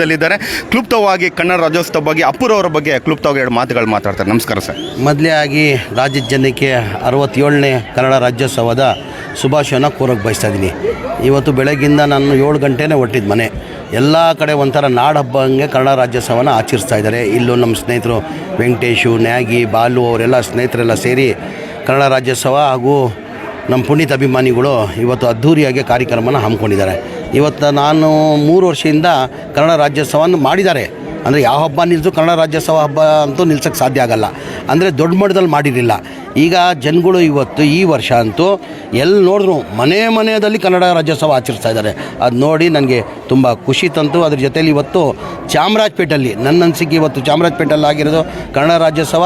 ದಲ್ಲಿದ್ದಾರೆ ಕ್ಲುಪ್ತವಾಗಿ ಕನ್ನಡ ರಾಜ್ಯೋತ್ಸವ ಬಗ್ಗೆ ಅಪ್ಪುರವರ ಬಗ್ಗೆ ಕ್ಲುಪ್ತವಾಗಿ ಎರಡು ಮಾತುಗಳು ಮಾತಾಡ್ತಾರೆ. ನಮಸ್ಕಾರ ಸರ್. ಮೊದಲೇ ಆಗಿ ರಾಜ್ಯದ ಜನಕ್ಕೆ 67ನೇ ಕನ್ನಡ ರಾಜ್ಯೋತ್ಸವದ ಶುಭಾಶಯನ ಕೋರಕ್ಕೆ ಬಯಸ್ತಾ ಇದ್ದೀನಿ. ಇವತ್ತು ಬೆಳಗ್ಗಿಂದ ನಾನು 7 ಗಂಟೆನೇ ಹೊರಟಿದ್ದು ಮನೆ. ಎಲ್ಲ ಕಡೆ ಒಂಥರ ನಾಡ ಹಬ್ಬ ಹಂಗೆ ಕನ್ನಡ ರಾಜ್ಯೋತ್ಸವನ ಆಚರಿಸ್ತಾ ಇದ್ದಾರೆ. ಇಲ್ಲೂ ನಮ್ಮ ಸ್ನೇಹಿತರು ವೆಂಕಟೇಶು, ನ್ಯಾಗಿ, ಬಾಲು ಅವರೆಲ್ಲ ಸ್ನೇಹಿತರೆಲ್ಲ ಸೇರಿ ಕನ್ನಡ ರಾಜ್ಯೋತ್ಸವ ಹಾಗೂ ನಮ್ಮ ಪುನೀತ್ ಅಭಿಮಾನಿಗಳು ಇವತ್ತು ಅದ್ಧೂರಿಯಾಗಿ ಕಾರ್ಯಕ್ರಮನ ಹಮ್ಮಿಕೊಂಡಿದ್ದಾರೆ. ಇವತ್ತು ನಾನು 3 ವರ್ಷದಿಂದ ಕನ್ನಡ ರಾಜ್ಯೋತ್ಸವವನ್ನು ಮಾಡಿದ್ದಾರೆ. ಅಂದರೆ ಯಾವ ಹಬ್ಬ ನಿಲ್ಲಿಸು ಕನ್ನಡ ರಾಜ್ಯೋತ್ಸವ ಹಬ್ಬ ಅಂತೂ ನಿಲ್ಸೋಕ್ಕೆ ಸಾಧ್ಯ ಆಗಲ್ಲ. ಅಂದರೆ ದೊಡ್ಡ ಮಟ್ಟದಲ್ಲಿ ಮಾಡಿರಲಿಲ್ಲ. ಈಗ ಜನಗಳು ಇವತ್ತು ಈ ವರ್ಷ ಅಂತೂ ಎಲ್ಲಿ ನೋಡಿದ್ರು ಮನೆಯಲ್ಲಿ ಕನ್ನಡ ರಾಜ್ಯೋತ್ಸವ ಆಚರಿಸ್ತಾ ಇದ್ದಾರೆ. ಅದು ನೋಡಿ ನನಗೆ ತುಂಬ ಖುಷಿ ತಂತು. ಅದ್ರ ಜೊತೆಯಲ್ಲಿ ಇವತ್ತು ಚಾಮರಾಜಪೇಟೆಯಲ್ಲಿ ನನ್ನ ಅನಿಸಿಕೆ ಇವತ್ತು ಚಾಮರಾಜಪೇಟೆಯಲ್ಲಿ ಆಗಿರೋದು ಕನ್ನಡ ರಾಜ್ಯೋತ್ಸವ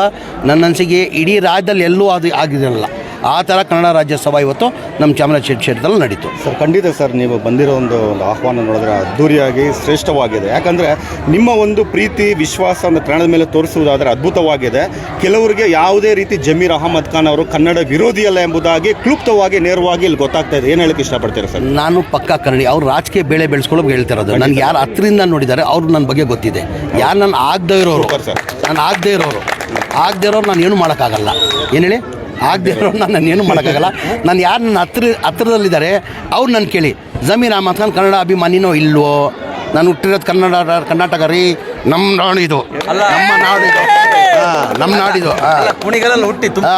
ನನ್ನ ಅನಿಸಿಕೆ ಇಡೀ ರಾಜ್ಯದಲ್ಲಿ ಎಲ್ಲೂ ಅದು ಆಗಿರಲ್ಲ. ಆ ಥರ ಕನ್ನಡ ರಾಜ್ಯೋತ್ಸವ ಇವತ್ತು ನಮ್ಮ ಚಾಮರಾಜಪೇಟೆ ಕ್ಷೇತ್ರದಲ್ಲಿ ನಡೀತು. ಸರ್, ಖಂಡಿತ ಸರ್, ನೀವು ಬಂದಿರೋ ಒಂದು ಆಹ್ವಾನ ನೋಡಿದ್ರೆ ಅದ್ಧೂರಿಯಾಗಿ ಶ್ರೇಷ್ಠವಾಗಿದೆ. ಯಾಕಂದರೆ ನಿಮ್ಮ ಒಂದು ಪ್ರೀತಿ ವಿಶ್ವಾಸ ಒಂದು ಕನ್ನಡದ ಮೇಲೆ ತೋರಿಸುವುದಾದರೆ ಅದ್ಭುತವಾಗಿದೆ. ಕೆಲವರಿಗೆ ಯಾವುದೇ ರೀತಿ ಜಮೀರ್ ಅಹಮದ್ ಖಾನ್ ಅವರು ಕನ್ನಡ ವಿರೋಧಿಯಲ್ಲ ಎಂಬುದಾಗಿ ಕ್ಲುಪ್ತವಾಗಿ ನೇರವಾಗಿ ಇಲ್ಲಿ ಗೊತ್ತಾಗ್ತಾ ಇದೆ. ಏನು ಹೇಳಕ್ಕೆ ಇಷ್ಟಪಡ್ತೀರಾ ಸರ್? ನಾನು ಪಕ್ಕಾ ಕನ್ನಡಿ. ಅವ್ರು ರಾಜಕೀಯ ಬೆಳೆ ಬೆಳೆಸ್ಕೊಳ್ಳೋಕೆ ಹೇಳ್ತಿರೋದು. ನನಗೆ ಯಾರು ಹತ್ತರಿಂದ ನೋಡಿದ್ದಾರೆ ಅವ್ರು ನನ್ನ ಬಗ್ಗೆ ಗೊತ್ತಿದೆ. ಯಾರು ನಾನು ಆಗದೇ ಇರೋರು, ನಾನು ಆಗದೇ ಇರೋರು ನಾನು ಏನು ಮಾಡೋಕ್ಕಾಗಲ್ಲ. ಏನು ಹೇಳಿ, ಆಗದೆ ಇರೋರು ನಾನು ಏನು ಮಾಡೋಕ್ಕಾಗಲ್ಲ. ನಾನು ಯಾರು ನನ್ನ ಹತ್ತಿರದಲ್ಲಿದ್ದಾರೆ ಅವ್ರು ನನ್ನ ಕೇಳಿ. ಜಮೀರ್ ಅಹಮದ್ ಖಾನ್ ಕನ್ನಡ ಅಭಿಮಾನಿನೋ ಇಲ್ವೋ? ನಾನು ಹುಟ್ಟಿರೋದು ಕರ್ನಾಟಕ ರೀ. ನಮ್ಮ ನಾಡಿದು, ನಮ್ಮ ನಾಡಿದು, ನಮ್ಮ ನಾಡಿದು.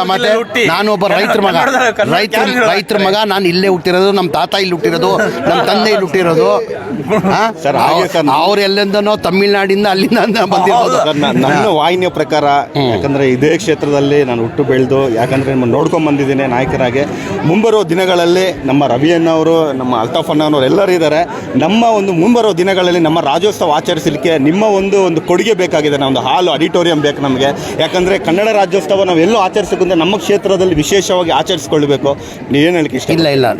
ಮತ್ತೆ ನಾನು ಒಬ್ಬ ರೈತರ ಮಗ. ನಾನು ಇಲ್ಲೇ ಹುಟ್ಟಿರೋದು, ನಮ್ಮ ತಾತ ಇಲ್ಲಿ ಹುಟ್ಟಿರೋದು, ನಮ್ಮ ತಂದೆ ಇಲ್ಲಿ ಹುಟ್ಟಿರೋದು. ಅವ್ರು ಎಲ್ಲೆಂದನೋ ತಮಿಳ್ನಾಡಿಂದ ಅಲ್ಲಿಂದ ಬಂದಿರೋದು. ನನ್ನ ವಾಹಿನಿಯ ಪ್ರಕಾರ, ಯಾಕಂದರೆ ಇದೇ ಕ್ಷೇತ್ರದಲ್ಲಿ ನಾನು ಹುಟ್ಟು ಬೆಳೆದು, ಯಾಕಂದರೆ ನಿಮ್ಮನ್ನು ನೋಡ್ಕೊಂಡು ಬಂದಿದ್ದೀನಿ ನಾಯಕರಾಗಿ. ಮುಂಬರುವ ದಿನಗಳಲ್ಲಿ ನಮ್ಮ ರವಿಯನ್ನವರು, ನಮ್ಮ ಅಲ್ತಾಫ್ ಅಣ್ಣನವರು ಎಲ್ಲರೂ ಇದ್ದಾರೆ. ನಮ್ಮ ಒಂದು ಮುಂಬರುವ ದಿನಗಳಲ್ಲಿ ನಮ್ಮ ರಾಜ್ಯೋತ್ಸವ ಆಚರಿಸಲಿಕ್ಕೆ ನಿಮ್ಮ ಒಂದು ಕೊಡುಗೆ ಬೇಕಾಗಿದೆ. ಒಂದು ಹಾಲು ಆಡಿಟೋರಿಯಂ ಬೇಕು ನಮಗೆ. ಯಾಕಂದರೆ ಕನ್ನಡ ರಾಜ್ಯೋತ್ಸವ ನಾವು ಎಲ್ಲೂ ಆಚರಿಸೋಕ್ಕಿಂತ ನಮ್ಮ ಕ್ಷೇತ್ರದಲ್ಲಿ ವಿಶೇಷವಾಗಿ ಆಚರಿಸ್ಕೊಳ್ಬೇಕು. ನೀವೇನು ಹೇಳಿಕೆ ಇಷ್ಟ?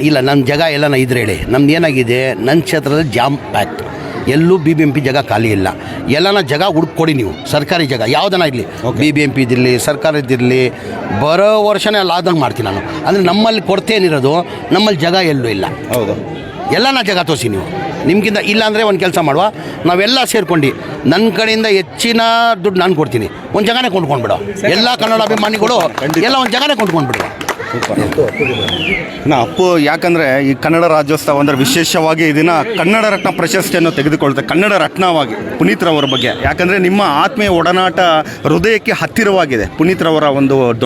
ಇಲ್ಲ ನನ್ನ ಜಾಗ ಎಲ್ಲ ಇದ್ರೆ ಹೇಳಿ. ನಮ್ದು ಏನಾಗಿದೆ, ನನ್ನ ಕ್ಷೇತ್ರದಲ್ಲಿ ಜಾಮ್ ಪ್ಯಾಕ್ಟ್. ಎಲ್ಲೂ BBMP ಜಾಗ ಖಾಲಿ ಇಲ್ಲ. ಎಲ್ಲನ ಜಾಗ ಹುಡುಕೊಡಿ ನೀವು. ಸರ್ಕಾರಿ ಜಾಗ ಯಾವುದನ್ನ ಇರಲಿ, BBMP ಇದಿರಲಿ, ಸರ್ಕಾರದಿರಲಿ, ಬರೋ ವರ್ಷನೇ ಅಲ್ಲಿ ಆದಂಗೆ ಮಾಡ್ತೀನಿ ನಾನು. ಅಂದರೆ ನಮ್ಮಲ್ಲಿ ಕೊರತೆ ಏನಿರೋದು, ನಮ್ಮಲ್ಲಿ ಜಾಗ ಎಲ್ಲೂ ಇಲ್ಲ. ಹೌದು, ಎಲ್ಲನ ಜಾಗ ತೋರಿಸಿ ನೀವು. ನಿಮ್ಗಿಂತ ಇಲ್ಲ ಅಂದರೆ ಒಂದು ಕೆಲಸ ಮಾಡುವ, ನಾವೆಲ್ಲ ಸೇರ್ಕೊಂಡು ನನ್ನ ಕಡೆಯಿಂದ ಹೆಚ್ಚಿನ ದುಡ್ಡು ನಾನು ಕೊಡ್ತೀನಿ. ಒಂದು ಜಾಗನೇ ಕೊಂಡ್ಕೊಂಡ್ಬಿಡೋ. ಎಲ್ಲ ಕನ್ನಡ ಅಭಿಮಾನಿಗಳು ಎಲ್ಲ ಒಂದು ಜಾಗನೇ ಕೊಂಡ್ಕೊಂಡ್ಬಿಡುವ. ಅಪ್ಪು, ಯಾಕಂದರೆ ಈ ಕನ್ನಡ ರಾಜ್ಯೋತ್ಸವ ಅಂದರೆ ವಿಶೇಷವಾಗಿ ಇದನ್ನು ಕನ್ನಡ ರತ್ನ ಪ್ರಶಸ್ತಿಯನ್ನು ತೆಗೆದುಕೊಳ್ತಾರೆ. ಕನ್ನಡ ರತ್ನವಾಗಿ ಪುನೀತ್ ರವರ ಬಗ್ಗೆ, ಯಾಕಂದರೆ ನಿಮ್ಮ ಆತ್ಮೀಯ ಒಡನಾಟ ಹೃದಯಕ್ಕೆ ಹತ್ತಿರವಾಗಿದೆ. ಪುನೀತ್ ರವರ ಒಂದು